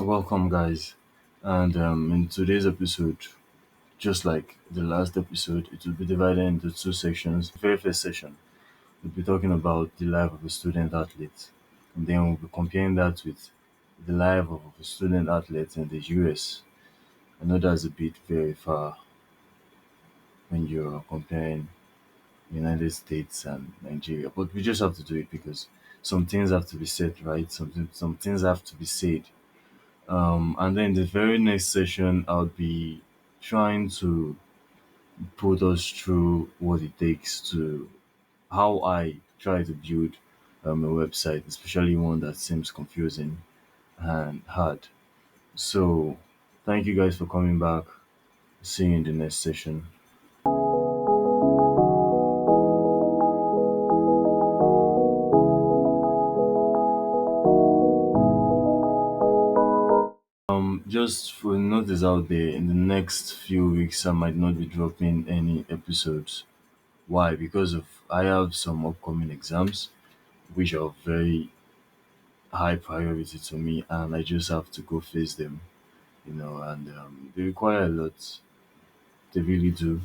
Welcome, guys. And in today's episode, just like the last episode, it will be divided into two sections. The very first session, we'll be talking about the life of a student athlete, and then we'll be comparing that with the life of a student athlete in the US. I know that's a bit very far when you're comparing United States and Nigeria, but we just have to do it because some things have to be said, right? Some things have to be said. And then the very next session, I'll be trying to put us through what it takes to how I try to build a website, especially one that seems confusing and hard. So, thank you guys for coming back. See you in the next session. Just for notice out there, in the next few weeks, I might not be dropping any episodes. Why? Because of I have some upcoming exams which are very high priority to me, and I just have to go face them, and they require a lot. They really do.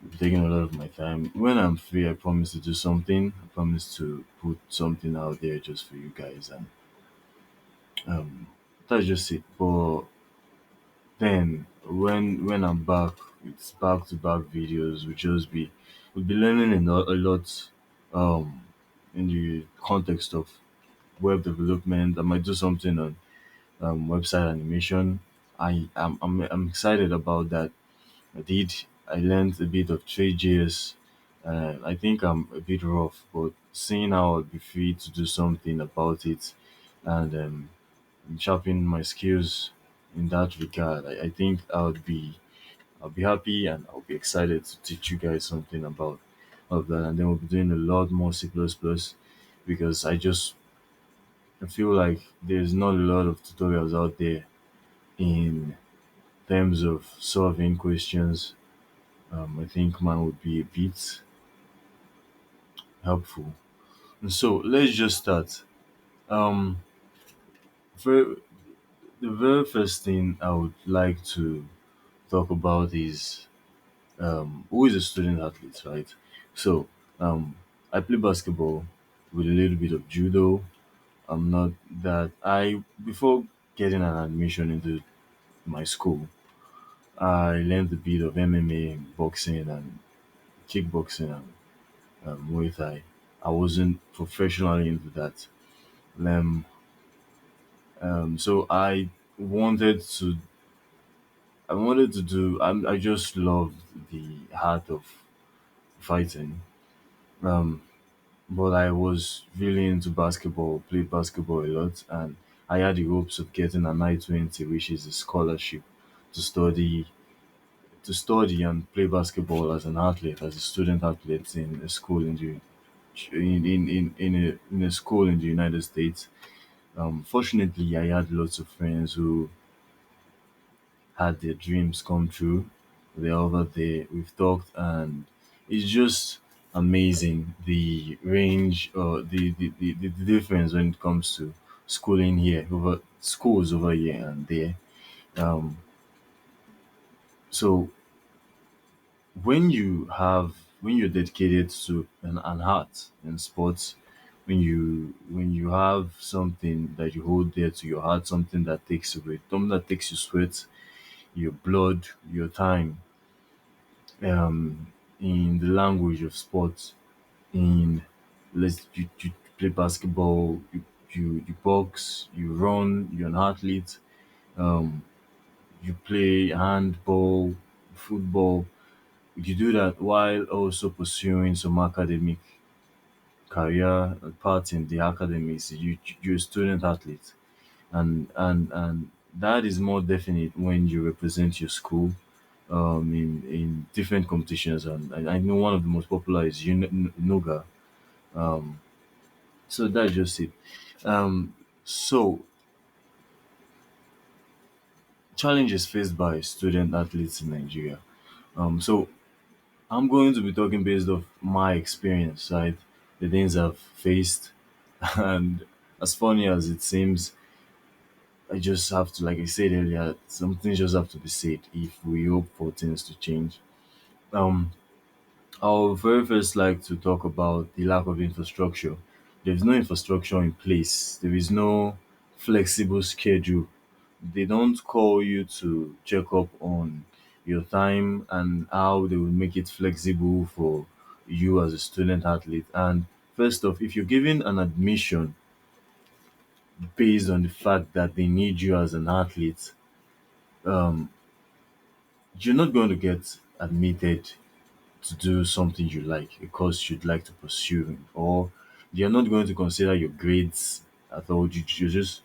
It's taking a lot of my time. When I'm free, I promise to do something. I promise to put something out there just for you guys, and um, that's just it. But then when I'm back, it's back to back videos. We'll be learning a lot, um, in the context of web development. I might do something on website animation. I'm excited about that. I learned a bit of 3JS. I think I'm a bit rough, but seeing how I'll be free to do something about it and sharpen my skills in that regard, I think I'll be happy and I'll be excited to teach you guys something about of that. And then we'll be doing a lot more C++ because I feel like there's not a lot of tutorials out there in terms of solving questions. I think mine would be a bit helpful. And so let's just start. Um, very, the very first thing I would like to talk about is who is a student athlete, right? So I play basketball with a little bit of judo. I'm not that I before getting an admission into my school, I learned a bit of MMA, boxing, and kickboxing and Muay Thai. I wasn't professionally into that. Um, so wanted to, I wanted to do. I just loved the art of fighting. Um, but I was really into basketball, played basketball a lot, and I had the hopes of getting an I-20, which is a scholarship to study and play basketball as an athlete, as a student athlete in a school in the in a school in the United States. Fortunately, I had lots of friends who had their dreams come true. They're over there. We've talked, and it's just amazing the range or the difference when it comes to schooling here over schools over here and there. Um, so when you're dedicated to an art in sports, when you have something that you hold dear to your heart, something that takes your sweat, your blood, your time, in the language of sports, in you play basketball, you box, you run, you're an athlete, um, you play handball, football. You do that while also pursuing some academic career part in the academics. You're a student athlete, and that is more definite when you represent your school in different competitions. And I know one of the most popular is Nuga. Um, so that's just it. Um, so challenges faced by student athletes in Nigeria. So I'm going to be talking based off my experience, right? The things I've faced, and as funny as it seems, I just have to, like I said earlier, some things just have to be said if we hope for things to change. Um, I'll very first like to talk about the lack of infrastructure. There is no infrastructure in place. There is no flexible schedule. They don't call you to check up on your time and how they will make it flexible for you as a student athlete. And first off, if you're given an admission based on the fact that they need you as an athlete, um, you're not going to get admitted to do something you like, a course you'd like to pursue, or you're not going to consider your grades at all. You just,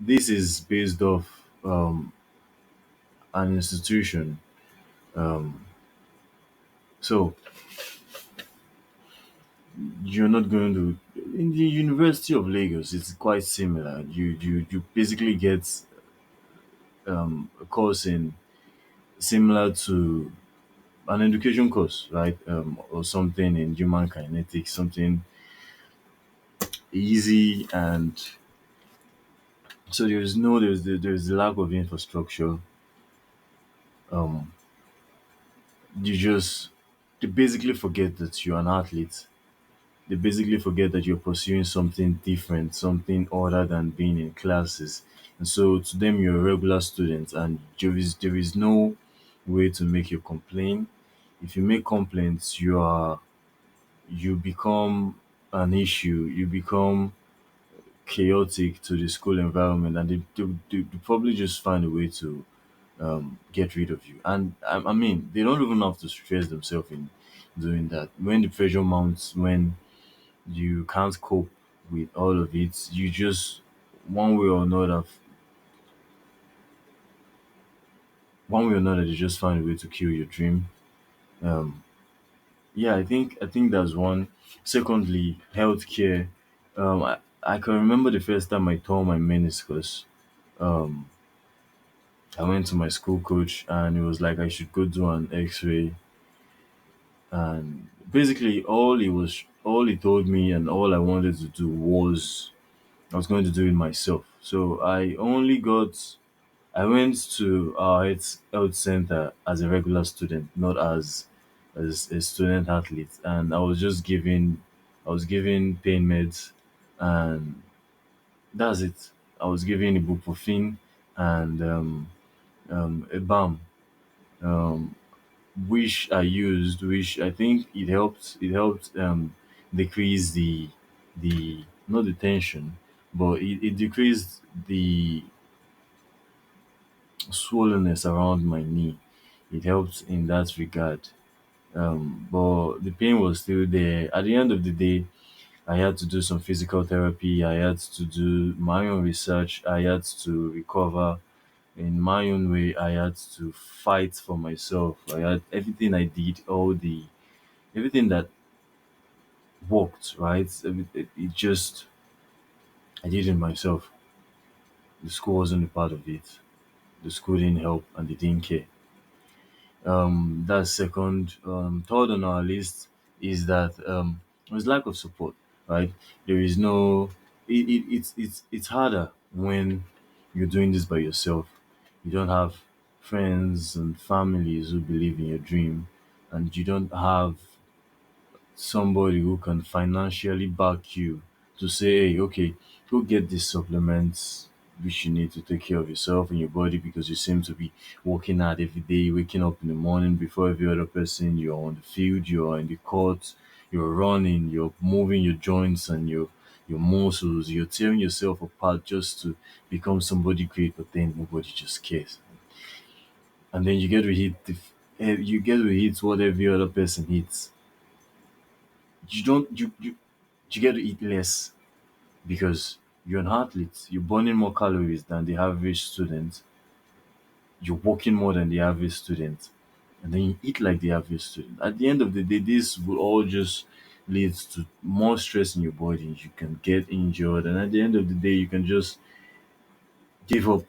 this is based off an institution. Um, so you're not going to, in the University of Lagos, it's quite similar. You basically get a course in similar to an education course, right? Or something in human kinetics, something easy. And so there's the lack of infrastructure. um you just, they basically forget that you're an athlete. They basically forget that you're pursuing something different, something other than being in classes. And so to them, you're a regular student, and there is no way to make your complaint. If you make complaints, you become an issue. You become chaotic to the school environment, and they probably just find a way to get rid of you. And I mean, they don't even have to stress themselves in doing that. When the pressure mounts, when you can't cope with all of it, you just, one way or another, you just find a way to kill your dream. Um, yeah, I think that's one. Secondly, healthcare. I can remember the first time I tore my meniscus. Um, I went to my school coach, and it was like I should go do an X-ray. And basically, all he told me, and all I wanted to do was, I was going to do it myself. So I went to our health center as a regular student, not as a student athlete, and I was given pain meds, and that's it. I was given ibuprofen and a balm, um, which I used, which I think it helped decrease the not the tension, but it decreased the swollenness around my knee. It helped in that regard. But the pain was still there. At the end of the day, I had to do some physical therapy. I had to do my own research. I had to recover in my own way. I had to fight for myself. I had everything I did, everything that worked, right? It just, I did it myself. The school wasn't a part of it. The school didn't help, and they didn't care. That's second. Third on our list is that there's lack of support, right? There is no, it's harder when you're doing this by yourself. You don't have friends and families who believe in your dream, and you don't have somebody who can financially back you to say, hey, okay, go get these supplements which you need to take care of yourself and your body, because you seem to be working hard every day, waking up in the morning before every other person. You're on the field, you're in the court, you're running, you're moving your joints and your muscles, you're tearing yourself apart just to become somebody great, but then nobody just cares. And then you get to hit what every other person hits. You don't you get to eat less because you're an athlete. You're burning more calories than the average student. You're working more than the average student. And then you eat like the average student. At the end of the day, this will all just lead to more stress in your body. You can get injured. And at the end of the day, you can just give up.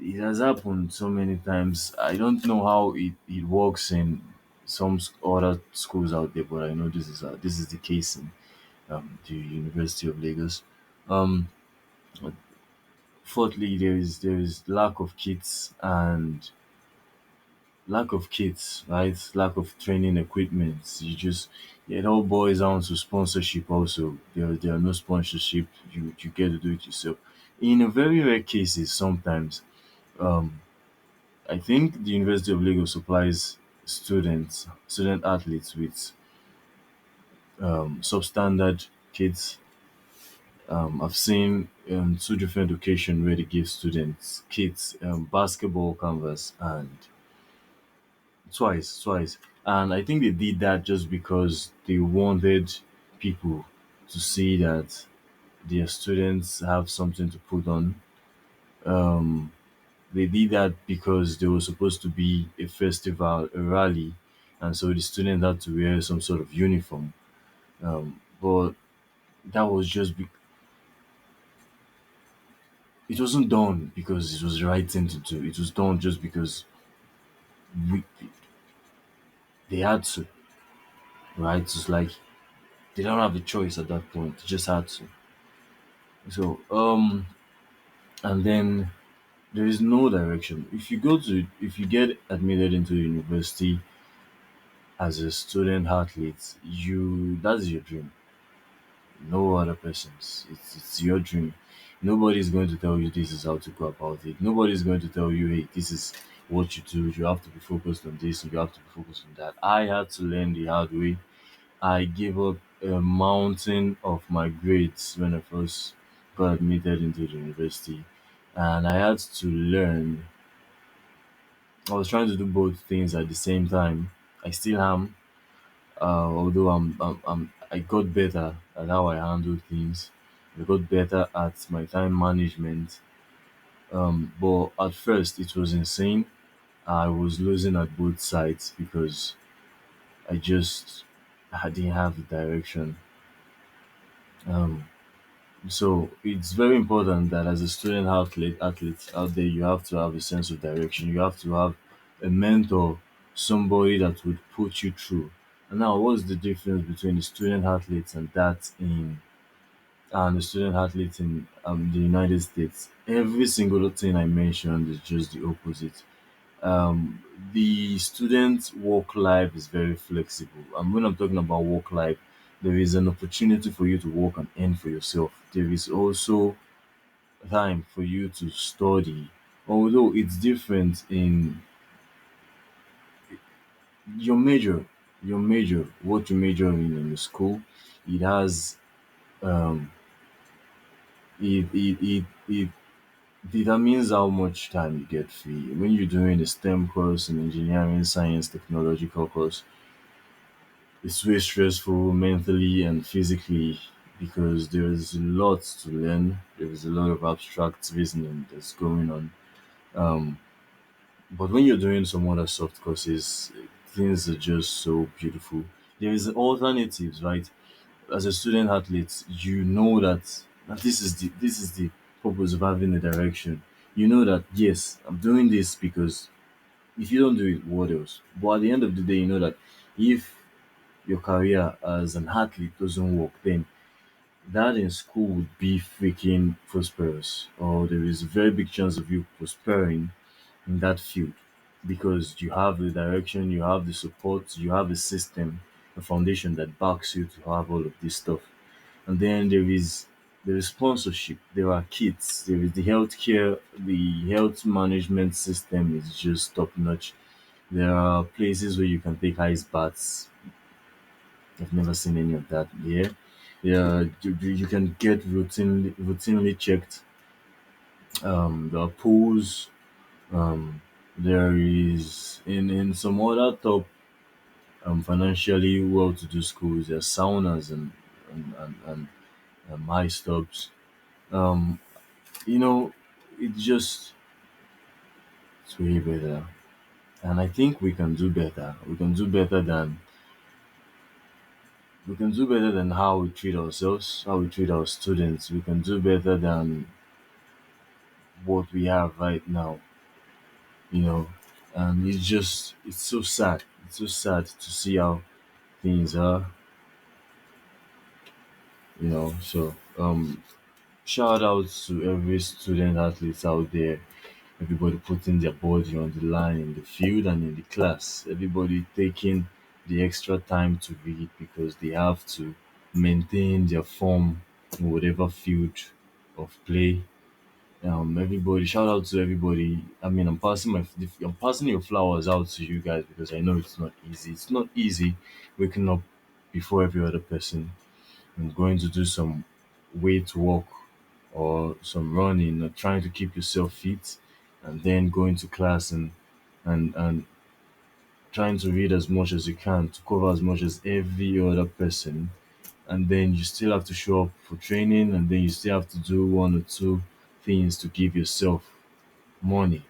It has happened so many times. I don't know how it works in some other schools out there, but I know this is the case in the University of Lagos. Um, Fourthly, there is lack of kits, right? Lack of training equipment. It all boils down to sponsorship. Also, there are no sponsorship. You get to do it yourself. In a very rare cases, sometimes, um, I think the University of Lagos supplies student athletes with substandard kits. I've seen two different occasions where they give students kits, basketball canvas, and twice. And I think they did that just because they wanted people to see that their students have something to put on. Um, they did that because there was supposed to be a festival, a rally, and so the students had to wear some sort of uniform. But that was it wasn't done because it was the right thing to do. It was done just because we, they had to, right? It's like they don't have a choice at that point. They just had to. So, and then there is no direction. If you get admitted into university as a student athlete, that's your dream. No other person's. It's your dream. Nobody's going to tell you this is how to go about it. Nobody's going to tell you, hey, this is what you do. You have to be focused on this. You have to be focused on that. I had to learn the hard way. I gave up a mountain of my grades when I first got admitted into the university, and I had to learn. I was trying to do both things at the same time. I still am, although I got better at how I handle things. I got better at my time management. But at first, it was insane. I was losing at both sides because I didn't have the direction. Um, So it's very important that as a student athlete out there, you have to have a sense of direction. You have to have a mentor, somebody that would put you through. And now, what's the difference between the student athletes and the student athletes in the United States? Every single thing I mentioned is just the opposite. Um, the student work life is very flexible. And when I'm talking about work life, there is an opportunity for you to work and earn for yourself. There is also time for you to study. Although it's different in your major, what you major in the school, it has um, it determines how much time you get free. When you're doing a STEM course, an engineering, science, technological course, it's way stressful mentally and physically because there's a lot to learn. There is a lot of abstract reasoning that's going on. Um, but when you're doing some other soft courses, things are just so beautiful. There is alternatives, right? As a student athlete, you know that this is the purpose of having a direction. You know that yes, I'm doing this because if you don't do it, what else? But at the end of the day, you know that if your career as an athlete doesn't work, then that in school would be freaking prosperous, or there is a very big chance of you prospering in that field because you have the direction, you have the support, you have a system, a foundation that backs you to have all of this stuff. And then there is sponsorship, there are kits, there is the health management system is just top notch. There are places where you can take ice baths. I've never seen any of that here. Yeah, you can get routinely checked. There are pools. There is in some other top financially well-to-do schools. There are saunas and high stops. Um, you know, it just it's way better, and I think we can do better. We can do better than how we treat ourselves, how we treat our students. We can do better than what we have right now, you know. And it's so sad. It's so sad to see how things are, you know. So Shout out to every student athletes out there. Everybody putting their body on the line in the field and in the class. Everybody taking the extra time to read because they have to maintain their form in whatever field of play. Everybody, shout out to everybody. I mean, I'm passing your flowers out to you guys because I know it's not easy. It's not easy waking up before every other person and going to do some weight work or some running or trying to keep yourself fit, and then going to class and trying to read as much as you can to cover as much as every other person, and then you still have to show up for training, and then you still have to do one or two things to give yourself money,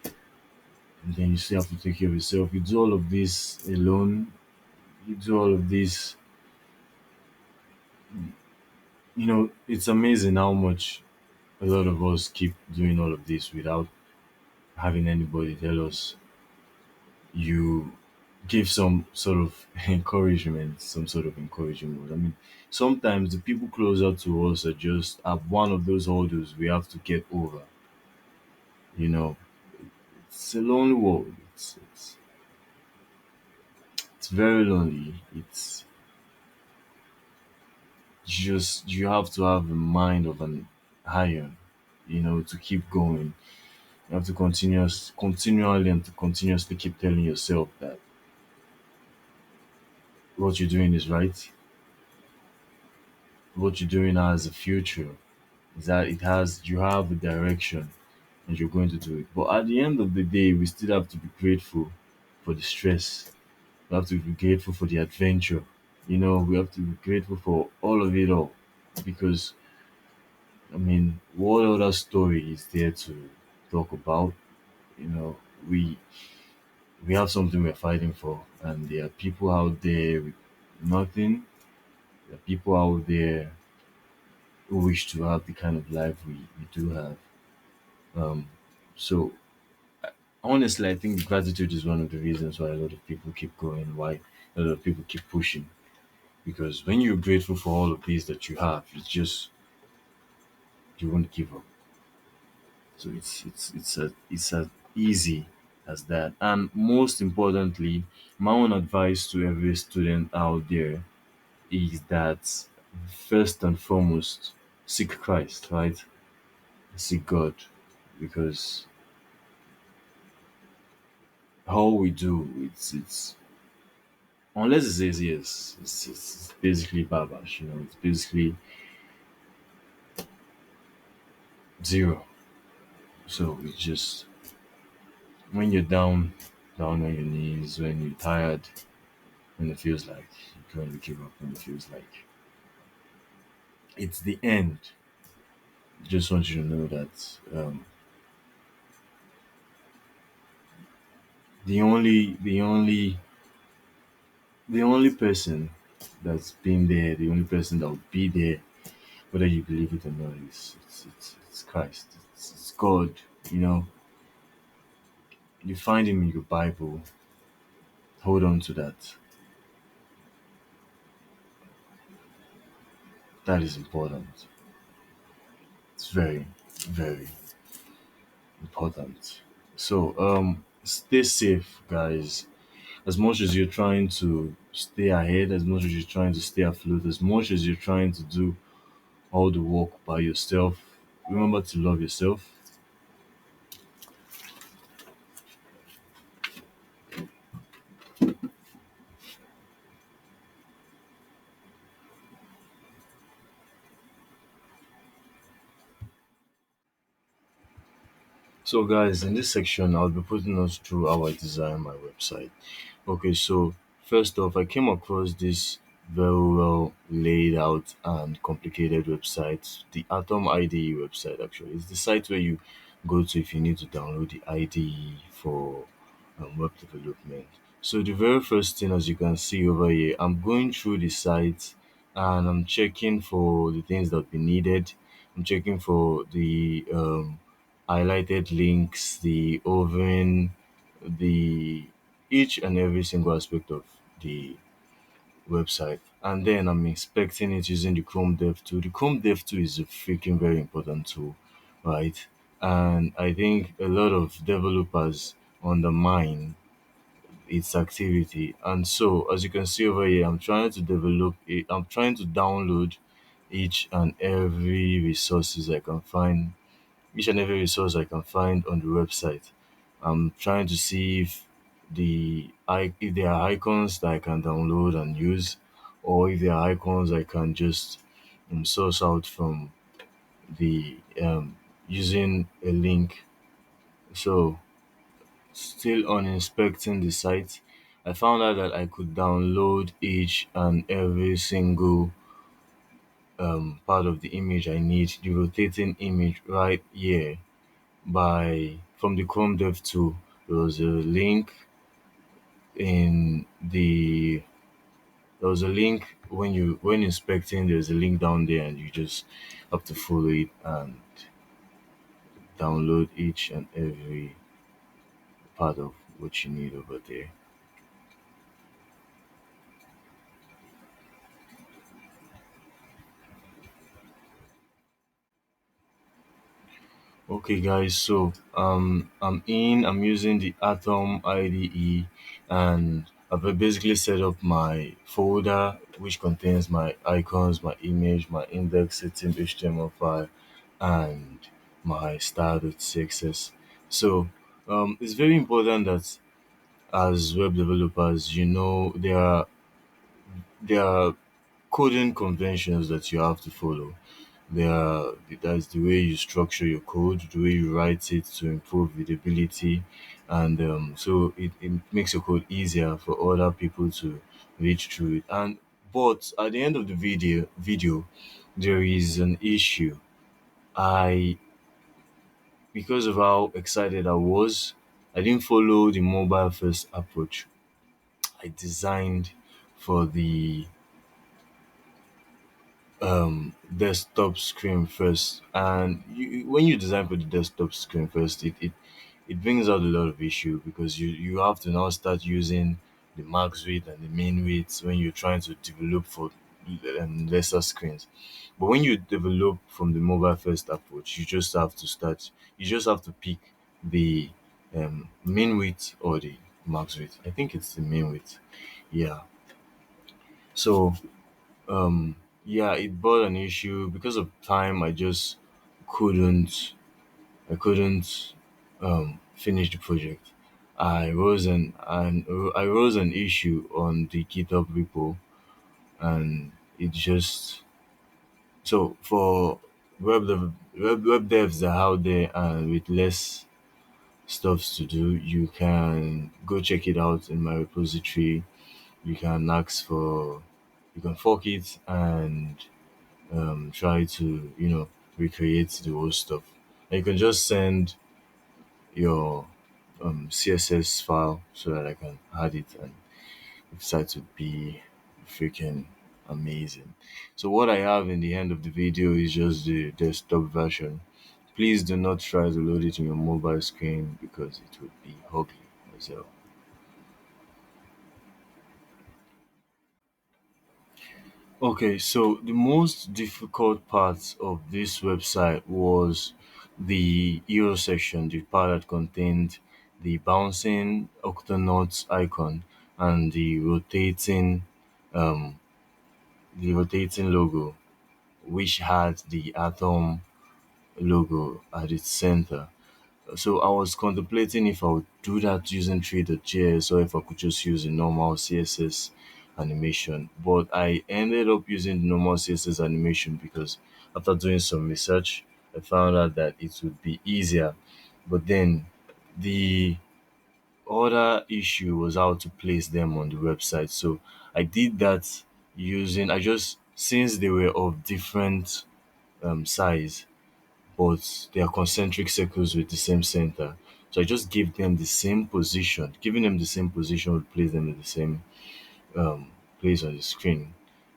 and then you still have to take care of yourself. You do all of this alone. You do all of this. It's amazing how much a lot of us keep doing all of this without having anybody tell us. You give some sort of encouragement, some sort of encouraging word. I mean, sometimes the people closer to us are one of those hurdles we have to get over. You know, it's a lonely world. It's very lonely. It's just you have to have a mind of an iron, to keep going. You have to continually and to continuously keep telling yourself that what you're doing is right. What you're doing has a future. Is that you have a direction and you're going to do it. But at the end of the day, we still have to be grateful for the stress. We have to be grateful for the adventure. We have to be grateful for all of it all. Because I mean, what other story is there to talk about? You know, we we have something we're fighting for, and there are people out there with nothing. There are people out there who wish to have the kind of life we do have. Um, so honestly, I think gratitude is one of the reasons why a lot of people keep going, why a lot of people keep pushing. Because when you're grateful for all of these that you have, you won't give up. So it's as easy as that. And most importantly, my own advice to every student out there is that first and foremost, seek Christ, right? Seek God, because all we do, it's unless it says yes, it's basically babash. It's basically zero. So it's just when you're down on your knees, when you're tired, when it feels like you're going to give up, when it feels like it's the end. Just want you to know that the only person that's been there, the only person that will be there, whether you believe it or not, is it's Christ. It's God. You know, you find Him in your Bible. Hold on to that. That is important. It's very, very important. So, stay safe, guys. As much as you're trying to stay ahead, as much as you're trying to stay afloat, as much as you're trying to do all the work by yourself, remember to love yourself. So, guys, in this section, I'll be putting us through how I design my website. Okay, so first off, I came across this very well laid out and complicated website, the Atom IDE website. Actually, it's the site where you go to if you need to download the IDE for web development. So the very first thing, as you can see over here, I'm going through the site and I'm checking for the things that be needed. I'm checking for the highlighted links, the oven, the each and every single aspect of the website. and then I'm inspecting it using the Chrome Dev tool. The Chrome Dev tool is a freaking very important tool, right? And I think a lot of developers undermine its activity. And so, as you can see over here, I'm trying to develop it. I'm trying to download each and every resources I can find, each and every resource I can find on the website. I'm trying to see if there are icons that I can download and use, or if there are icons I can just source out from the using a link. So, still on inspecting the site, I found out that I could download each and every single part of the image I need, the rotating image right here by from the Chrome Dev tool. There was a link in the there was a link when inspecting. There's a link down there, and you just have to follow it and download each and every part of what you need over there. Okay, guys, so I'm using the Atom IDE, and I've basically set up my folder which contains my icons, my image, my index setting HTML file, and my style.css. So it's very important that as web developers, there are coding conventions that you have to follow. That's the way you structure your code, the way you write it to improve readability, and so it makes your code easier for other people to read through it. And but at the end of the video, there is an issue. I Because of how excited I was, I didn't follow the mobile first approach. I designed for the desktop screen first, and when you design for the desktop screen first, it brings out a lot of issue because you have to now start using the max width and the min width when you're trying to develop for lesser screens. But when you develop from the mobile first approach, you just have to pick the min width or the max width. I think it's the min width. Yeah. So yeah, it brought an issue because of time. Couldn't I couldn't finish the project. I rose an issue on the GitHub repo, and it just so for web devs that are out there and with less stuff to do, you can go check it out in my repository. You can ask for you can fork it and try to recreate the whole stuff. And you can just send your CSS file so that I can add it, and the site would be freaking amazing. So what I have in the end of the video is just the desktop version. Please do not try to load it on your mobile screen because it would be ugly as well. Okay, so the most difficult part of this website was the hero section, the part that contained the bouncing octonauts icon and um, the rotating logo, which had the Atom logo at its center. So I was contemplating if I would do that using Tree.js or if I could just use a normal CSS animation. But I ended up using the normal CSS animation because after doing some research, I found out that it would be easier. But then the other issue was how to place them on the website. So I did that I just since they were of different size, but they are concentric circles with the same center. So I just gave them the same position. Giving them the same position would place them in the same um, place on the screen,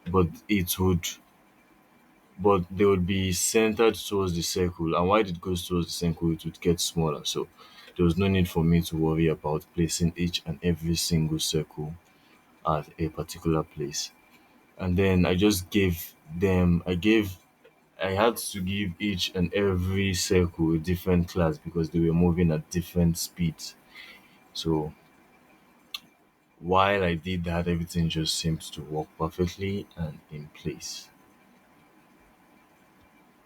but it would, but they would be centered towards the circle. And while it goes towards the circle, it would get smaller. So there was no need for me to worry about placing each and every single circle at a particular place. and then I had to give each and every circle a different class because they were moving at different speeds. So while I did that, everything just seemed to work perfectly and in place.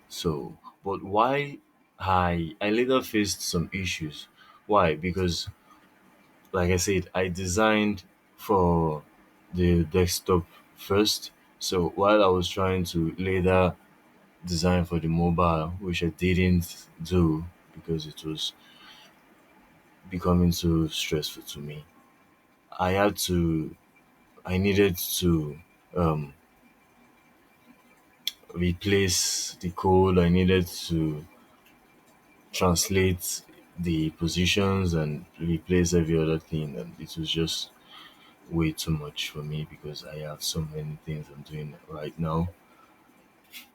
So, but why I later faced some issues. Why? Because like I said, I designed for the desktop first. So while I was trying to later design for the mobile, which I didn't do because it was becoming too stressful to me, I had to I needed to um replace the code. I needed to translate the positions and replace every other thing, and it was just way too much for me because I have so many things I'm doing right now.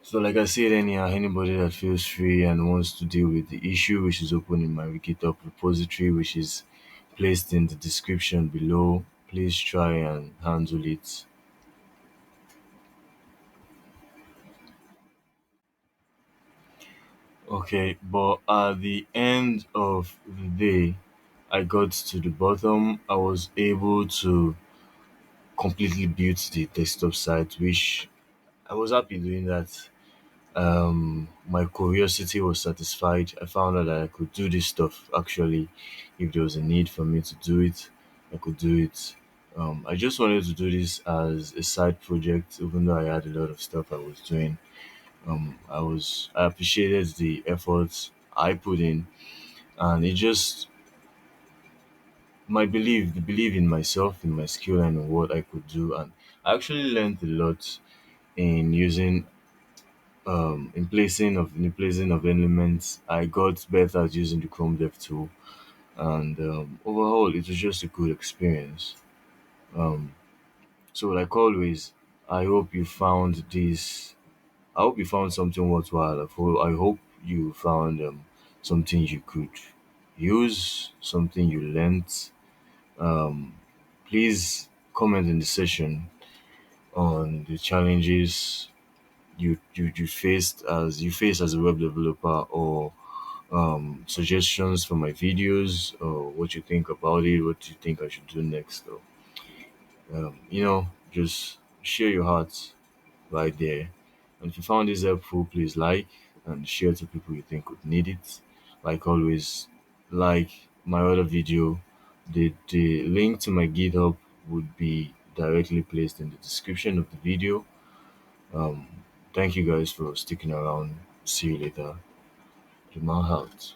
So like I said, anybody that feels free and wants to deal with the issue, which is open in my GitHub repository, which is placed in the description below, please try and handle it. Okay, but at the end of the day, I got to the bottom. I was able to completely build the desktop site, which I was happy doing that. My curiosity was satisfied. I found out that I could do this stuff actually. If there was a need for me to do it, I could do it. I just wanted to do this as a side project, even though I had a lot of stuff I was doing. I appreciated the efforts I put in, and it just the belief in myself, in my skill, and in what I could do. And I actually learned a lot in using in placing of elements. I got better at using the Chrome Dev tool, and overall, it was just a good experience. Um, so, like always, I hope you found this. I hope you found something worthwhile. I hope you found something you could use, something you learned. Um, Please comment in the session on the challenges you face as a web developer, or suggestions for my videos, or what you think about it, what you think I should do next, or just share your heart right there. And if you found this helpful, please like and share to people you think would need it. Like always, like my other video, the link to my GitHub would be directly placed in the description of the video. um Thank you guys for sticking around. See you later. Jamal out.